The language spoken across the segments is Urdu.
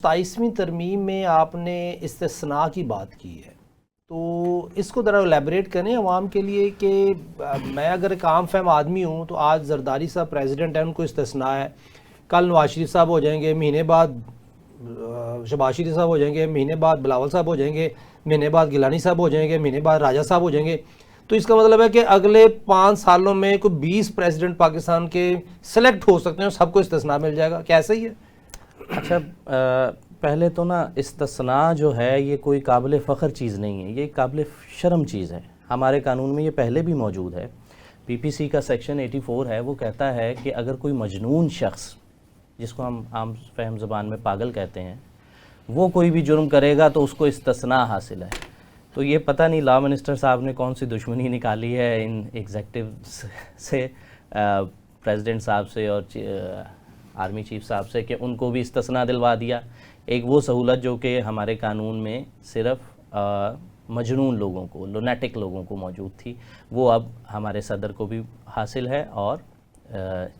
27ویں ترمیم میں آپ نے استثناء کی بات کی ہے، تو اس کو ذرا الیبریٹ کریں عوام کے لیے کہ میں اگر ایک عام فہم آدمی ہوں تو آج زرداری صاحب پریزیڈنٹ ہیں، ان کو استثناء ہے، کل نواز شریف صاحب ہو جائیں گے، مہینے بعد شہباز شریف صاحب ہو جائیں گے، مہینے بعد بلاول صاحب ہو جائیں گے، مہینے بعد گیلانی صاحب ہو جائیں گے، مہینے بعد راجہ صاحب ہو جائیں گے. تو اس کا مطلب ہے کہ اگلے 5 سالوں میں کوئی 20 پریزیڈنٹ پاکستان کے سلیکٹ ہو سکتے ہیں، سب کو استثناء مل جائے گا. کیا صحیح ہے؟ اچھا، پہلے تو نا استثناء جو ہے یہ کوئی قابل فخر چیز نہیں ہے، یہ قابل شرم چیز ہے. ہمارے قانون میں یہ پہلے بھی موجود ہے. پی پی سی کا سیکشن 84 ہے، وہ کہتا ہے کہ اگر کوئی مجنون شخص، جس کو ہم عام فہم زبان میں پاگل کہتے ہیں، وہ کوئی بھی جرم کرے گا تو اس کو استثناء حاصل ہے. تو یہ پتہ نہیں لا منسٹر صاحب نے کون سی دشمنی نکالی ہے ان ایگزیکٹو سے، پریزیڈنٹ صاحب سے اور آرمی چیف صاحب سے، کہ ان کو بھی استثناء دلوا دیا. ایک وہ سہولت جو کہ ہمارے قانون میں صرف مجنون لوگوں کو، لونیٹک لوگوں کو موجود تھی، وہ اب ہمارے صدر کو بھی حاصل ہے، اور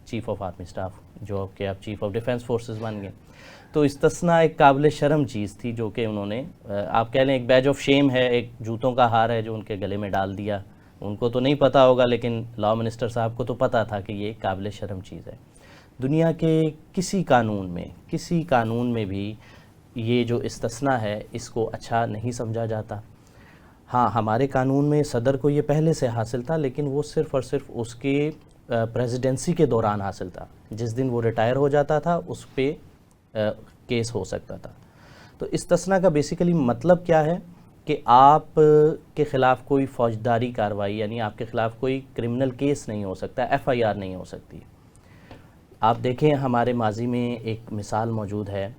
چیف آف آرمی اسٹاف جو کہ اب چیف آف ڈیفنس فورسز بن گئے. تو استثناء ایک قابل شرم چیز تھی جو کہ انہوں نے، آپ کہہ لیں ایک بیج آف شیم ہے، ایک جوتوں کا ہار ہے جو ان کے گلے میں ڈال دیا. ان کو تو نہیں پتہ ہوگا، لیکن لا منسٹر صاحب کو تو پتہ تھا کہ یہ قابل شرم چیز ہے. دنیا کے کسی قانون میں بھی یہ جو استثناء ہے اس کو اچھا نہیں سمجھا جاتا. ہاں، ہمارے قانون میں صدر کو یہ پہلے سے حاصل تھا، لیکن وہ صرف اور صرف اس کے پریزیڈنسی کے دوران حاصل تھا. جس دن وہ ریٹائر ہو جاتا تھا اس پہ کیس ہو سکتا تھا. تو استثناء کا بیسیکلی مطلب کیا ہے کہ آپ کے خلاف کوئی فوجداری کارروائی، یعنی آپ کے خلاف کوئی کرمنل کیس نہیں ہو سکتا، ایف آئی آر نہیں ہو سکتی. آپ دیکھیں ہمارے ماضی میں ایک مثال موجود ہے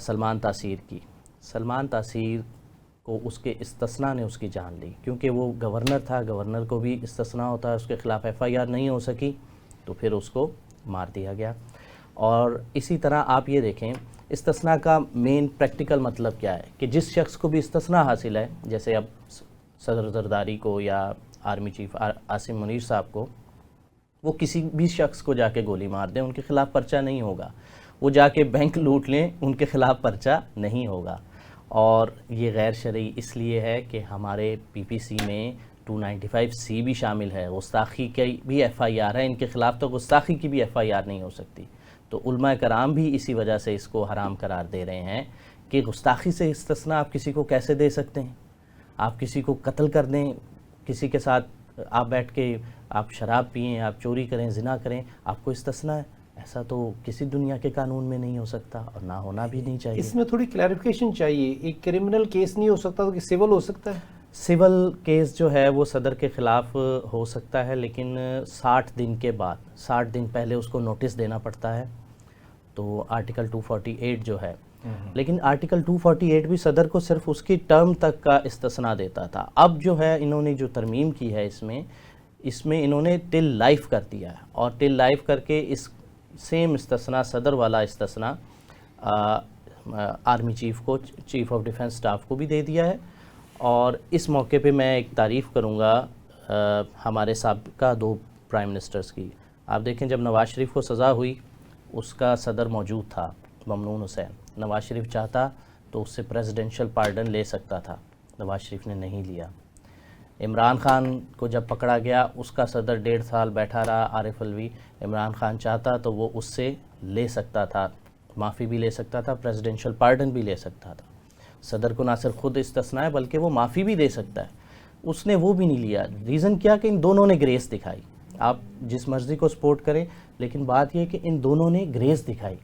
سلمان تاثیر کی. سلمان تاثیر کو اس کے استثناء نے اس کی جان لی، کیونکہ وہ گورنر تھا. گورنر کو بھی استثناء ہوتا ہے، اس کے خلاف ایف آئی آر نہیں ہو سکی تو پھر اس کو مار دیا گیا. اور اسی طرح آپ یہ دیکھیں استثناء کا مین پریکٹیکل مطلب کیا ہے، کہ جس شخص کو بھی استثناء حاصل ہے، جیسے اب صدر زرداری کو یا آرمی چیف عاصم منیر صاحب کو، وہ کسی بھی شخص کو جا کے گولی مار دیں، ان کے خلاف پرچہ نہیں ہوگا. وہ جا کے بینک لوٹ لیں، ان کے خلاف پرچہ نہیں ہوگا. اور یہ غیر شرعی اس لیے ہے کہ ہمارے پی پی سی میں 295C بھی شامل ہے، گستاخی کی بھی ایف آئی آر ہے. ان کے خلاف تو گستاخی کی بھی ایف آئی آر نہیں ہو سکتی. تو علماء کرام بھی اسی وجہ سے اس کو حرام قرار دے رہے ہیں کہ گستاخی سے استثناء آپ کسی کو کیسے دے سکتے ہیں؟ آپ کسی کو قتل کر دیں، کسی کے ساتھ آپ بیٹھ کے آپ شراب پئیں، آپ چوری کریں، زنا کریں، آپ کو استثناء ہے؟ ایسا تو کسی دنیا کے قانون میں نہیں ہو سکتا، اور نہ ہونا بھی نہیں چاہیے. اس میں تھوڑی کلیریفیکیشن چاہیے. ایک کرمنل کیس نہیں ہو سکتا تو کہ سول ہو سکتا ہے؟ سول کیس جو ہے وہ صدر کے خلاف ہو سکتا ہے، لیکن 60 دن کے بعد، 60 دن پہلے اس کو نوٹس دینا پڑتا ہے. تو آرٹیکل 248 جو ہے، لیکن آرٹیکل 248 بھی صدر کو صرف اس کی ٹرم تک کا استثناء دیتا تھا. اب جو ہے انہوں نے جو ترمیم کی ہے اس میں انہوں نے ٹل لائف کر دیا ہے، اور ٹل لائف کر کے اس سیم استثناء، صدر والا استثناء، آرمی چیف کو، چیف آف ڈیفنس اسٹاف کو بھی دے دیا ہے. اور اس موقع پہ میں ایک تعریف کروں گا ہمارے سابقہ 2 پرائم منسٹرز کی. آپ دیکھیں جب نواز شریف کو سزا ہوئی، اس کا صدر موجود تھا ممنون حسین. نواز شریف چاہتا تو اس سے پریزیڈنشل پارڈن لے سکتا تھا، نواز شریف نے نہیں لیا. عمران خان کو جب پکڑا گیا، اس کا صدر 1.5 سال بیٹھا رہا عارف الوی. عمران خان چاہتا تو وہ اس سے لے سکتا تھا، معافی بھی لے سکتا تھا، پریزیڈنشل پارڈن بھی لے سکتا تھا. صدر کو نہ صرف خود استثناء ہے بلکہ وہ معافی بھی دے سکتا ہے. اس نے وہ بھی نہیں لیا. ریزن کیا کہ ان دونوں نے گریس دکھائی. آپ جس مرضی کو سپورٹ کریں، لیکن بات یہ کہ ان دونوں نے گریس دکھائی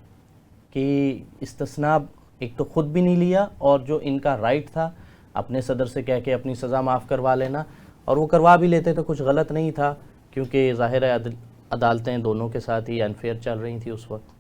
کہ استثناء ایک تو خود بھی نہیں لیا، اور جو ان کا رائٹ تھا اپنے صدر سے کہہ کے اپنی سزا معاف کروا لینا، اور وہ کروا بھی لیتے تو کچھ غلط نہیں تھا، کیونکہ ظاہر ہے عدالتیں دونوں کے ساتھ ہی انفیئر چل رہی تھیں اس وقت.